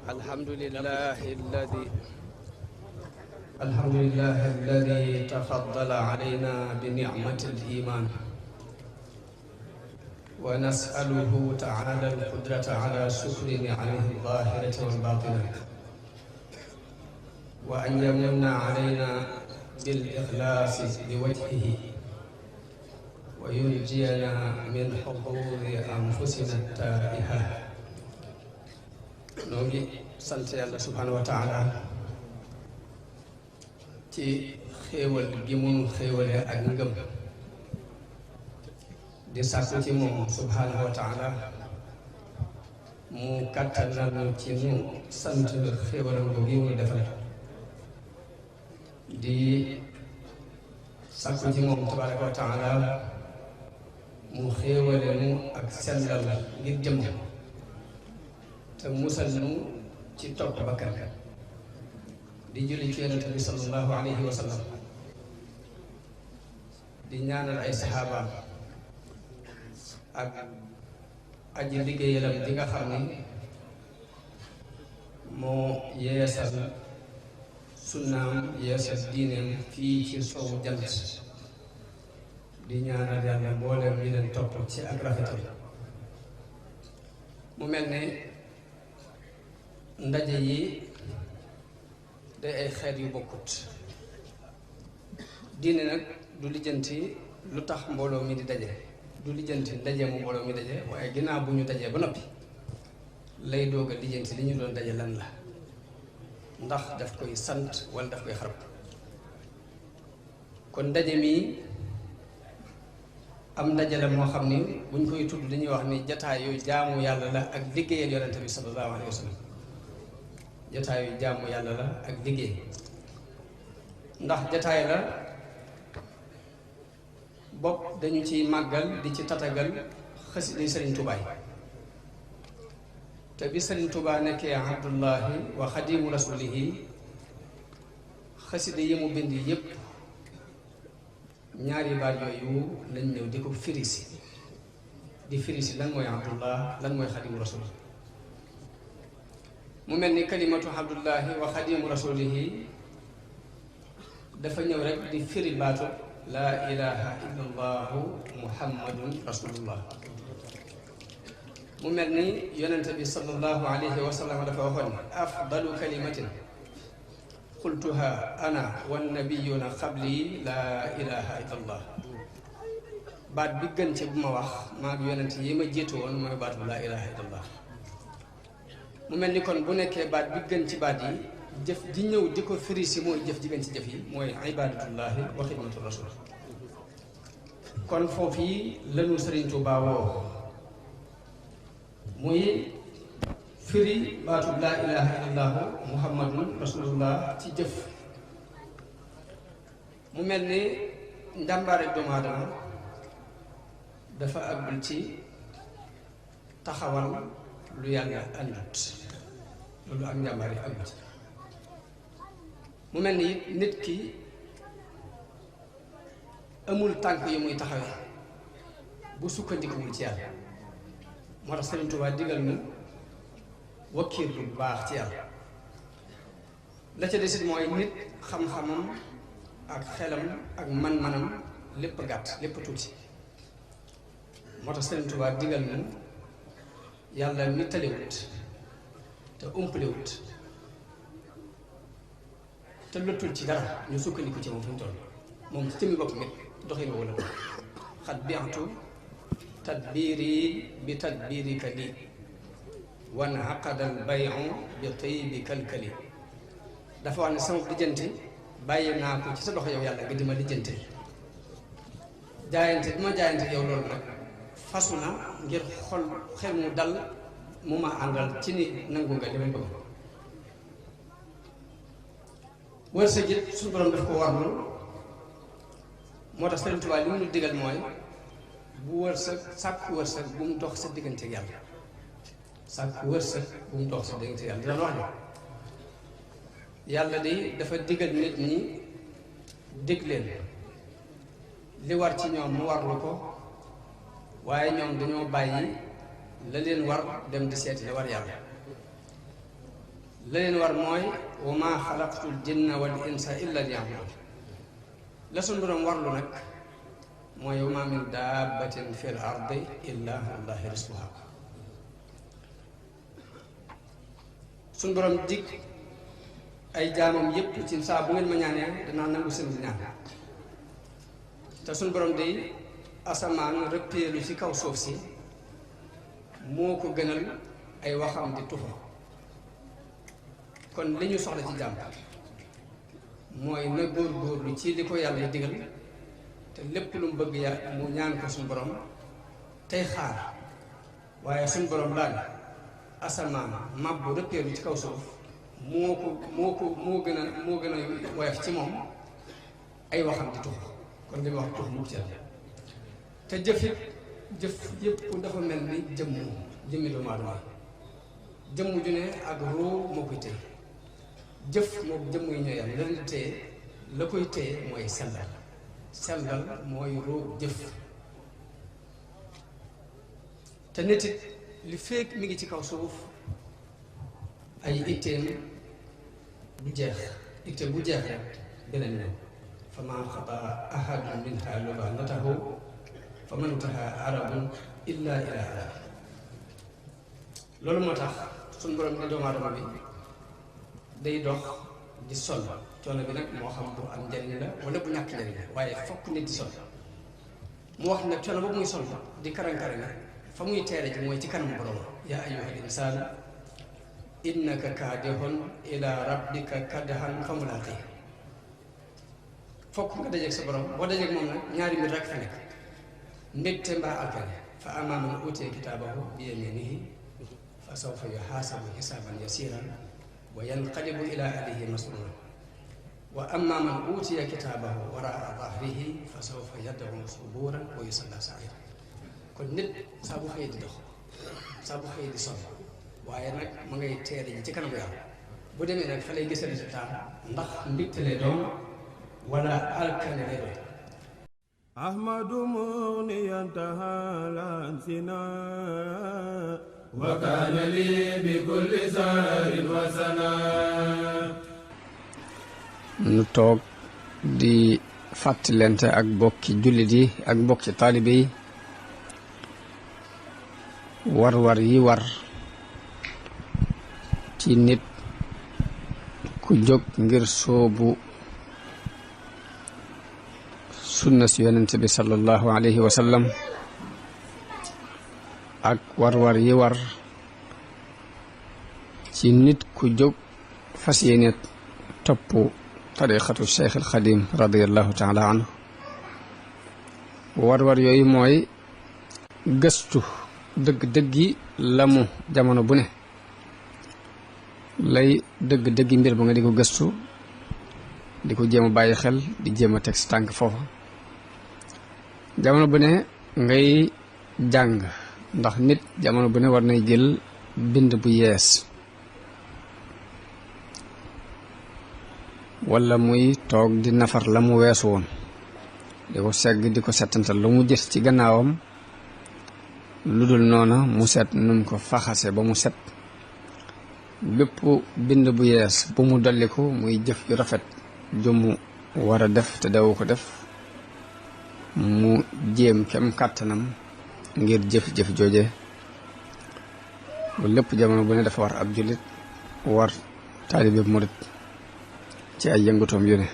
الحمد لله الذي تفضل علينا بنعمة الإيمان، ونسأله تعالى القدرة على شكر نعمه الظاهرة والباطنة، وأن يمن علينا بالإخلاص لوجهه، وينجينا من حظوظ أنفسنا التائهة. نوغي سانت يالله سبحانه وتعالى ci xéewal gi mun xéewale ak ngëm di sàkku ci moom subhanahu wa taala mu kàttanal nu ci nu sant xéewalam ko gi mu defal, di sàkku ci moom tabaraka wa taala mu xéewale nu ak sellal ngir jëm te musal nu ci topp bakkan, di julli ci yonent bi sallallahu alayhi wa sallam, di ñaanal ay saxaabaam ak aji liggéeyalam di nga xam ni moo yeesal sunnaam yeesal diineem fii ci sowu jant, di ñaanal yàlla mboolem ñi leen topp ci ak rafetal. mu mel ne ndaje yi day ay xeet yu bokkut. diine nag du lijjanti lu tax mbooloo mi di daje, du lijjanti ndaje mu mbooloo mi daje, waaye ginnaaw bu ñu dajee ba noppi lay doog a lijjanti li ñu doon daje lan la, ndax daf koy sant wala daf koy xarab. kon ndaje mi am ndaje la moo xam ni buñ koy tudd dañuy wax ni jataay yooyu jaamu yàlla la ak liggéeyal yonente bi sallallahu alayhi wa sallam. jataayu jaamu yàlla la ak liggéey, ndax jataay la bopp dañu ciy màggal di ci tatagal xasida Sëriñ Tuubaa yi. te bi Sëriñ Tuubaa nekkee abdullahi wa xadimu rasulihi, xasida yi mu bind yépp ñaari baat yooyu lañ ñëw di ko firisi, di firisi lan mooy abdullah lan mooy xadimu rasul. mu mel ni kalimatu abdullahi wa xadimu rasulihi dafa ñëw rek di firi baatu laa ilaha illa allahu muhammadun rasulullah. mu mel ni yonente bi sallallahu alayhi wa sallam dafa waxoon afdalu kalimatin qultuha ana wannabiyuna qabli laa ilaha illa allah. baat bi gën ci bu ma wax maag yonente yi ma jiitu woon mooy baatu laa ilaha illa allah. mu mel ni kon bu nekkee baat bi gën ci baat yi, jëf di ñëw di ko firi si mooy jëf ji gën ci jëf yi, mooy ibadatullahi wa xidmatu rasul. kon foofu yi lanu Sëriñ Tuubaa woo muy firi baatu laa ilaha illallahu muhammadun rasulullah ci jëf. mu mel ni njàmbaare doomu aadama dafa àggul ci taxawal lu yàlla àndut, loolu ak njàmbaar yi àggul ci. mu mel ni it nit ki amul tànk yu muy taxawee bu sukkandikuwul ci yàlla. moo tax Sëriñ Tuubaa digal nu wakkiir lu baax ci yàlla. la ca desit mooy nit xam-xamam ak xelam ak man-manam lépp gàtt, lépp tuuti. moo tax Sëriñ Tuubaa digal nu yàlla mi taliwut te umpalewut te lottul ci dara ñu sukkandiku ci moom fi mu toll. moom ci jëmmi bopp mit doxin wala xat bientu tadbiri bi tadbirika lii wan aqadal bayu bi tayyibi kalkali. dafa wax ne sama lijjanti bàyyi naa ko ci sa loxo yow yàlla nga di ma lijjante. jaayante bi ma jaayante yow loolu nag fasu na ngir xol xel mu dal mu ma àndal ci ni nangu nga li may bëgg. wërsëg it suñu borom daf ko warlu. moo tax Sëriñ Tuubaa li mu nu digal mooy bu wërsëg sàkku wërsëg bu mu dox sa diggante ak yàlla. sàkku wërsëg bu mu dox sa diggante ak yàlla. dina wax ne yàlla de dafa digal nit ñi dig leen li war ci ñoom mu warlu ko, waaye ñoom dañoo bàyyi la leen war dem di seeti la war yàlla. la leen war mooy wa maa xalaqtul jinna wal insa illa liya'budun la suñ borom warlu nag mooy wa maa min daabbatin fil ardi illa allahi rizquha suñ borom dig ay jaamam yépp ci saa bu ngeen ma ñaanee danaa nangu seen ñaan te suñ borom day asamaan rëppeelu ci kaw suuf si moo ko gënal ay waxam di tufa kon li ñu soxla ci jàmm mooy na góor-góorlu ci li ko yàlla digal te lépp lu mu bëgg ya mu ñaan ko suñu borom tey xaar waaye suñu borom daal asamaan mabbu rëppeelu ci kaw suuf moo gën a woyof ci moom ay waxam di tufa kon li mu wax tufa mu ci te jëf yëpp dafa mel ni jëmmi doomu aadama jëmm ju ne ak ruu moo koy téye jëf moom jëmm yi ñooy am lan la téye la koy téye mooy sellal mooy ruu jëf te nit it li fekk mi ngi ci kaw suuf ay itteem du jeex itteem bu jeex rek beneen ñëw fa maa xataa ahadun minha lubanatahu fa man intaha arabun illa ila arab loolu moo tax suñ borom ne doomu aadama bi day dox di sol coono bi nag moo xam bu am njariñ la wala bu ñàkk njariñ la waaye fokk nit di sol mu wax nag coono boobu muy sol di karan-karane fa muy teere ji mooy ci kanam borom yaa ayyuhal insaan innaka kaadihun ila rabbika kadhan fa mulaqih fokk nga dajeeg sa borom boo dajeeg moom nag ñaari mbir rek fa nekk mbégte mbaa alkane fa ammaa man uutiya kitaabahu bi yaminihi fa sawfa yuhaasabu hisaaban yasiiran wa yanqalibu ila ahlihi masruuran wa ammaa man uutiya kitaabahu waraa dahrihi fa sawfa yad'u subuuran wa yusallaa sa'iiran kon nit saa bu xëyee di dox saa bu xëyee di sonn waaye nag ma ngay teere ji ci kanam yàlla bu demee nag fa lay gis résultat ndax mbégte lay doon wala alkane lay doon أحمد مغنيا تعالى سنا وكان لي بكل سار وسنا nu toog di fàttalente ak bokki jullit yi ak bokki taalibe yi war-war yi war ci nit ku jóg ngir soobu sunna si yonent bi sallallahu alayhi wa sallam ak war-war yi war ci nit ku jóg fas yéene topp tariqatu Cheikh al Xadim radiyallahu taala anhu war-war yooyu mooy gëstu dëgg-dëggi la mu jamono bu ne lay dëgg-dëggi mbir ba nga di ko gëstu di ko jéem a bàyyi xel di jéem a teg si tànk foofa jamono bu ne ngay jàng ndax nit jamono bu ne war nay jël bind bu yees wala muy toog di nafar la mu weesu woon di ko segg di ko settantal lu mu gis ci gannaawam lu dul noona mu set num ko faxase ba mu set bépp bind bu yees bu mu dolliku muy jëf yu rafet ju mu war a def te dawu ko def mu jéem kem kàttanam ngir jëf-jëf jooje lu lépp jamono bu ne dafa war ab jullit war taalibe murit ci ay yëngutoom yu ne